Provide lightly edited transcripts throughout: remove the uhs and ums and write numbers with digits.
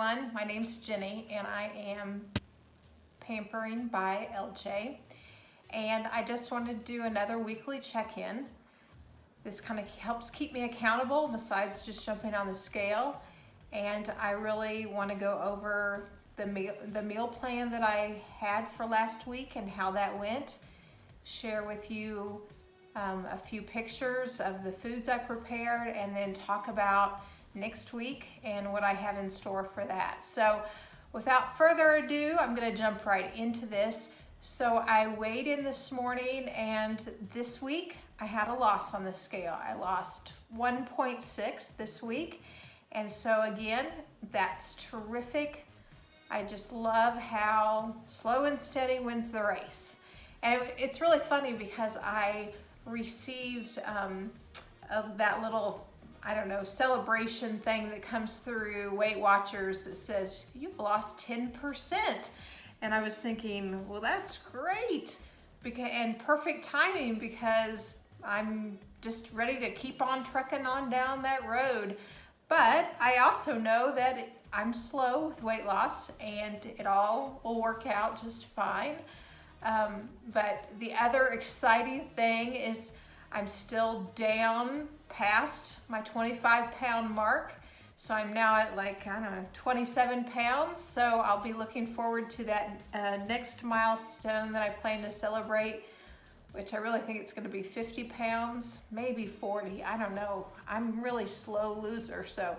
everyone. My name's Jenny and I am Pampering by LJ. And I just wanted to do another weekly check-in. This kind of helps keep me accountable besides just jumping on the scale. And I really want to go over the meal plan that I had for last week and how that went. Share with you a few pictures of the foods I prepared, and then talk about next week and what I have in store for that. So without further ado, I'm going to jump right into this. So I weighed in this morning, and this week I had a loss on the scale. I lost 1.6 this week, and so again, that's terrific. I just love how slow and steady wins the race. And it's really funny because I received that little, I don't know, celebration thing that comes through Weight Watchers that says, you've lost 10%. And I was thinking, well, that's great. And perfect timing because I'm just ready to keep on trekking on down that road. But I also know that I'm slow with weight loss and it all will work out just fine. But the other exciting thing is I'm still down past my 25-pound mark. So I'm now at like, I don't know, 27 pounds. So I'll be looking forward to that next milestone that I plan to celebrate, which I really think it's going to be 50 pounds, maybe 40. I don't know. I'm really slow loser. So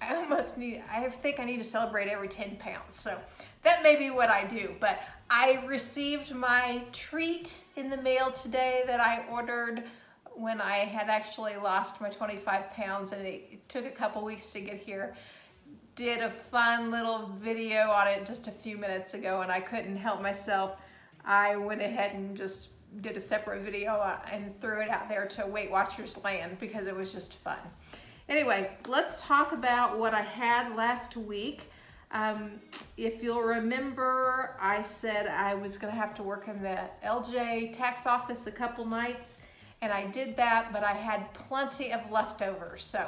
I think I need to celebrate every 10 pounds. So that may be what I do. But I received my treat in the mail today that I ordered when I had actually lost my 25 pounds, and it took a couple weeks to get here. Did a fun little video on it just a few minutes ago, and I couldn't help myself. I went ahead and just did a separate video and threw it out there to Weight Watchers land because it was just fun. Anyway, let's talk about what I had last week. If you'll remember, I said I was going to have to work in the LJ tax office a couple nights, and I did that, but I had plenty of leftovers. So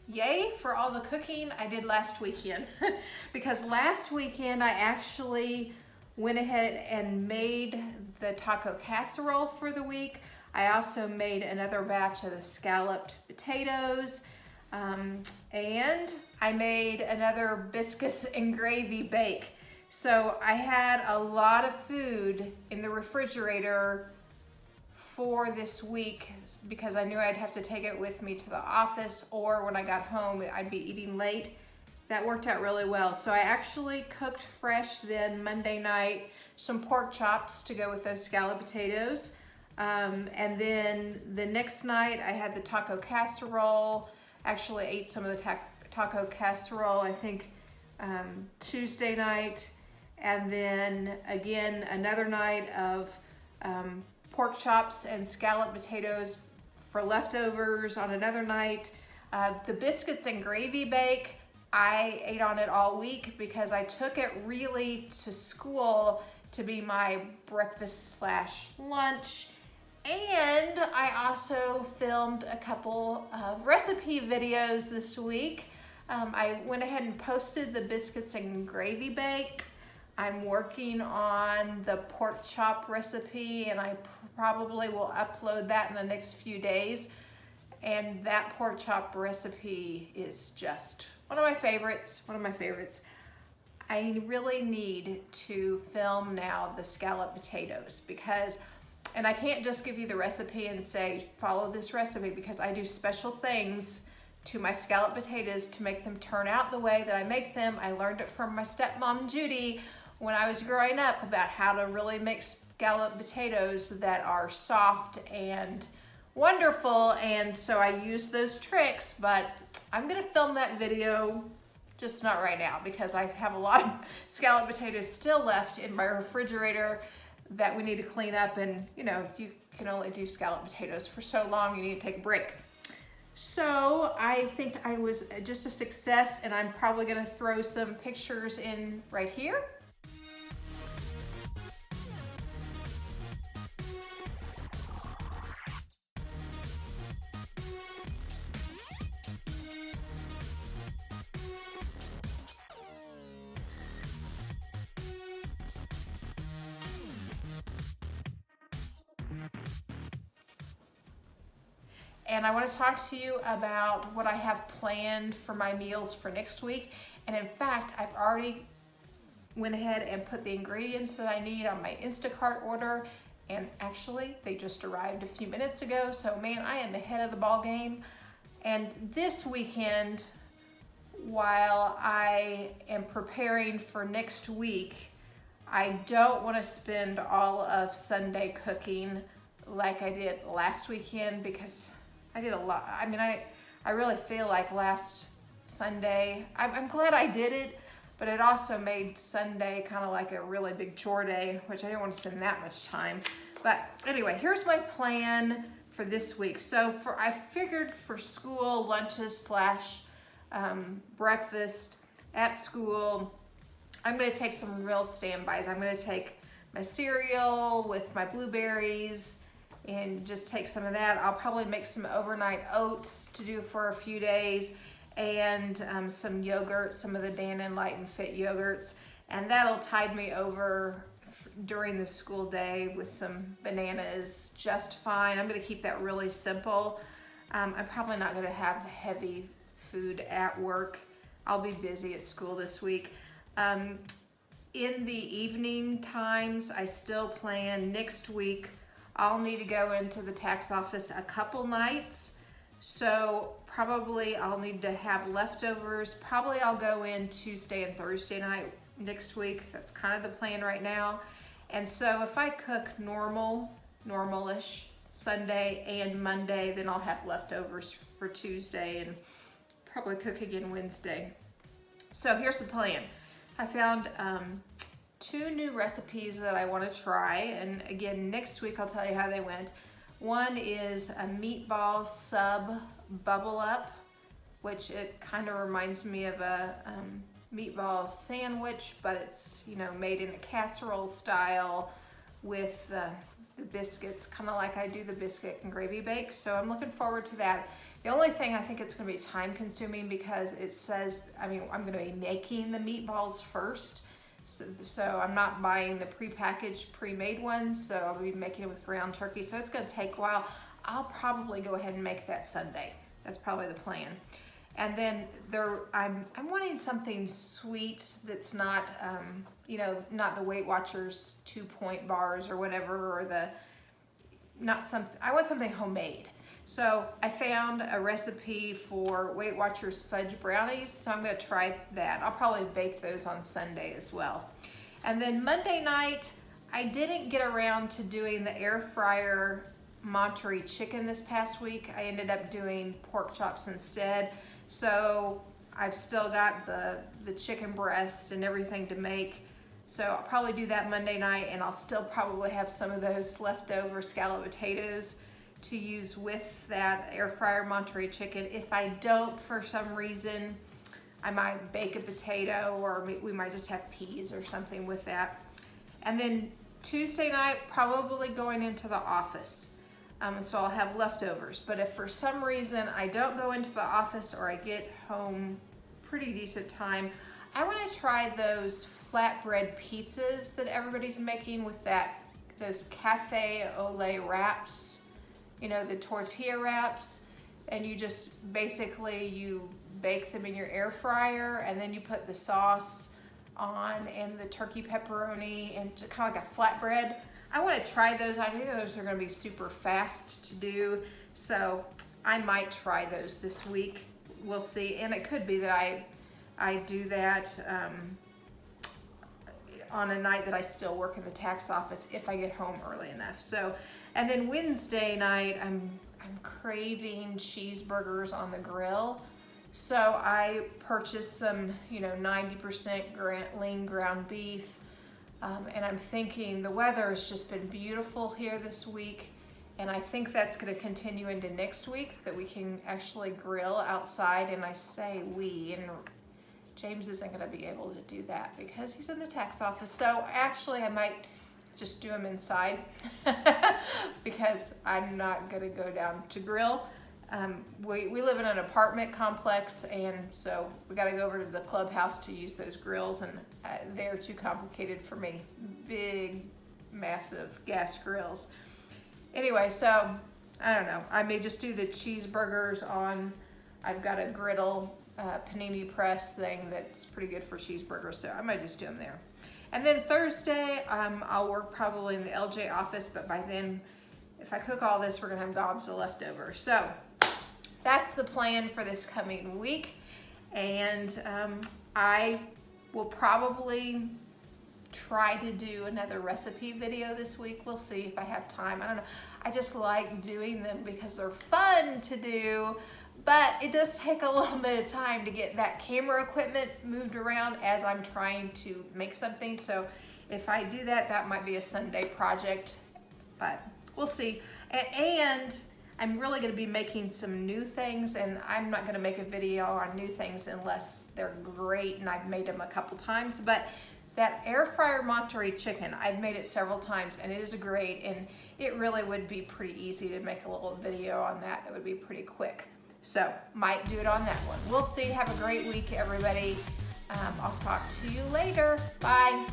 yay for all the cooking I did last weekend. Because last weekend I actually went ahead and made the taco casserole for the week. I also made another batch of the scalloped potatoes. And I made another biscuits and gravy bake. So I had a lot of food in the refrigerator for this week because I knew I'd have to take it with me to the office, or when I got home I'd be eating late. That worked out really well. So I actually cooked fresh then Monday night some pork chops to go with those scalloped potatoes. And then the next night I had the taco casserole. Actually ate some of the taco casserole, I think Tuesday night, and then again another night of pork chops and scalloped potatoes for leftovers on another night. The biscuits and gravy bake, I ate on it all week because I took it really to school to be my breakfast / lunch. And I also filmed a couple of recipe videos this week. I went ahead and posted the biscuits and gravy bake. I'm working on the pork chop recipe, and I probably will upload that in the next few days. And that pork chop recipe is just one of my favorites, I really need to film now the scalloped potatoes because, and I can't just give you the recipe and say, follow this recipe, because I do special things to my scalloped potatoes to make them turn out the way that I make them. I learned it from my stepmom, Judy, when I was growing up, about how to really make scalloped potatoes that are soft and wonderful. And so I used those tricks, but I'm gonna film that video, just not right now, because I have a lot of scalloped potatoes still left in my refrigerator that we need to clean up, and you know, you can only do scalloped potatoes for so long, you need to take a break. So I think I was just a success, and I'm probably gonna throw some pictures in right here. And I want to talk to you about what I have planned for my meals for next week. And in fact, I've already went ahead and put the ingredients that I need on my Instacart order. And actually, they just arrived a few minutes ago. So man, I am ahead of the ball game. And this weekend, while I am preparing for next week, I don't want to spend all of Sunday cooking like I did last weekend, because I did a lot. I mean, I really feel like last Sunday, I'm glad I did it, but it also made Sunday kind of like a really big chore day, which I didn't want to spend that much time. But anyway, here's my plan for this week. So I figured for school lunches slash breakfast at school, I'm going to take some real standbys. I'm going to take my cereal with my blueberries and just take some of that. I'll probably make some overnight oats to do for a few days, and some yogurt, some of the Dannon Light and Fit yogurts, and that'll tide me over during the school day with some bananas just fine. I'm going to keep that really simple. I'm probably not going to have heavy food at work. I'll be busy at school this week. In the evening times, I still plan next week I'll need to go into the tax office a couple nights, so probably I'll need to have leftovers. Probably I'll go in Tuesday and Thursday night next week. That's kind of the plan right now. And so if I cook normalish Sunday and Monday, then I'll have leftovers for Tuesday and probably cook again Wednesday. So here's the plan. I found 2 new recipes that I want to try, and again next week I'll tell you how they went. One is a meatball sub bubble up, which it kind of reminds me of a meatball sandwich, but it's, you know, made in a casserole style with the biscuits, kind of like I do the biscuit and gravy bake. So I'm looking forward to that. The only thing, I think it's going to be time consuming because it says, I mean, I'm going to be making the meatballs first. So I'm not buying the prepackaged, pre-made ones, so I'll be making it with ground turkey. So it's going to take a while. I'll probably go ahead and make that Sunday. That's probably the plan. And then I'm wanting something sweet that's not, you know, not the Weight Watchers 2-point bars or whatever, or I want something homemade. So I found a recipe for Weight Watchers fudge brownies, so I'm going to try that. I'll probably bake those on Sunday as well. And then Monday night, I didn't get around to doing the air fryer Monterey chicken this past week. I ended up doing pork chops instead. So I've still got the chicken breast and everything to make. So I'll probably do that Monday night, and I'll still probably have some of those leftover scallop potatoes to use with that air fryer Monterey chicken. If I don't, for some reason, I might bake a potato, or we might just have peas or something with that. And then Tuesday night, probably going into the office. So I'll have leftovers. But if for some reason I don't go into the office, or I get home pretty decent time, I want to try those flatbread pizzas that everybody's making with those cafe au lait wraps. You know, the tortilla wraps, and you just basically you bake them in your air fryer, and then you put the sauce on and the turkey pepperoni and just kind of like a flatbread. I want to try those. I know those are going to be super fast to do, so I might try those this week. We'll see. And it could be that I do that on a night that I still work in the tax office if I get home early enough. So, and then Wednesday night, I'm craving cheeseburgers on the grill. So I purchased some, 90% lean ground beef. And I'm thinking the weather has just been beautiful here this week. And I think that's going to continue into next week, that we can actually grill outside. And I say we, and James isn't going to be able to do that because he's in the tax office. So actually I might just do them inside because I'm not going to go down to grill. We live in an apartment complex, and so we got to go over to the clubhouse to use those grills, and they're too complicated for me. Big, massive gas grills. Anyway, so I don't know. I may just do the cheeseburgers on, I've got a griddle panini press thing that's pretty good for cheeseburgers, so I might just do them there. And then Thursday, I'll work probably in the LJ office, but by then, if I cook all this, we're gonna have gobs of leftovers. So that's the plan for this coming week. And I will probably try to do another recipe video this week. We'll see if I have time. I don't know. I just like doing them because they're fun to do, but it does take a little bit of time to get that camera equipment moved around as I'm trying to make something. So if I do that, that might be a Sunday project, but we'll see. And I'm really gonna be making some new things, and I'm not gonna make a video on new things unless they're great and I've made them a couple times. But that air fryer Monterey chicken, I've made it several times and it is great, and it really would be pretty easy to make a little video on that. That would be pretty quick. So might do it on that one. We'll see. Have a great week, everybody. I'll talk to you later. Bye.